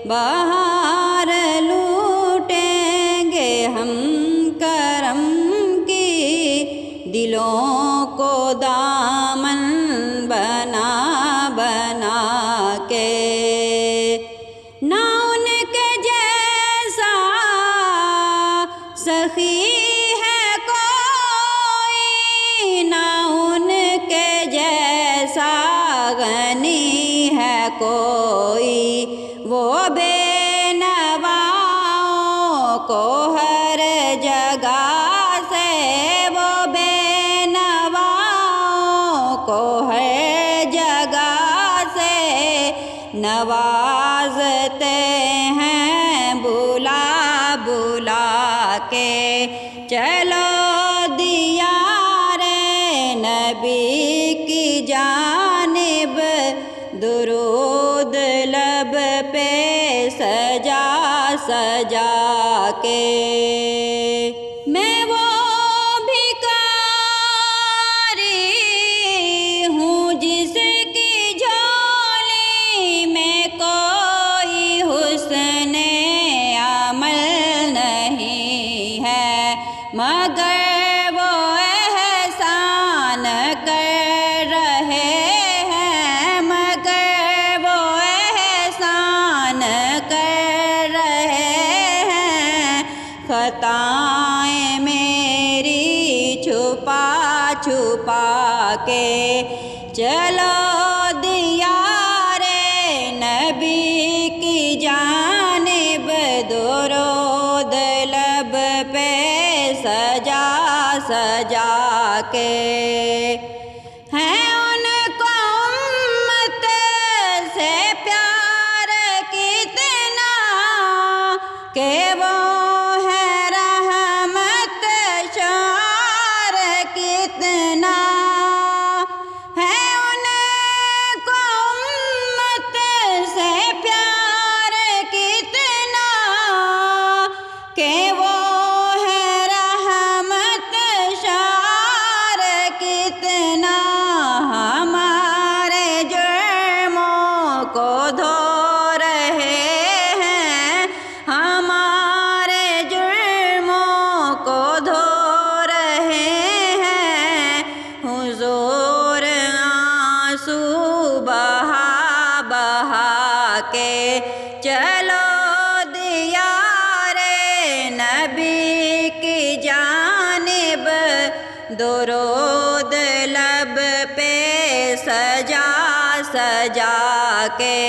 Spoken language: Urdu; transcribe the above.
بہار لوٹیں گے ہم کرم کی، دلوں کو دامن بنا بنا کے۔ نہ ان کے جیسا سخی ہے کوئی، نہ ان کے جیسا غنی ہے کوئی، وہ بے نواؤں کو ہر جگہ سے، وہ بے نواؤں کو ہر جگہ سے نوازتے ہیں بلا بلا کے۔ چلو دیار نبی کی جانب، درود لب پہ سجا سجا کے۔ میں وہ بھکاری ہوں جس کی جھولی میں کوئی حسن عمل نہیں ہے، مگر وہ احسان کر رہے ہیں، مگر وہ احسان کر رہے ہیں۔ خطائیں میری چھپا چھپا کے، چلو دیار نبی کی جانب، درود لب پہ سجا سجا کے۔ ہیں ان کو امت سے پیار کتنا کہ وہ ہے رحمت شعار کتنا، ہے ان کو امت سے پیار کتنا کہ وہ ہے رحمت شعار کتنا۔ ہمارے جرموں کو دھو رہے ہیں، ہمارے جرموں کو دھو رہے ہیں، حضور آنسو بہا بہا کے۔ چلو دیار نبی کی جانب، درود لب پہ سجا سجا کے۔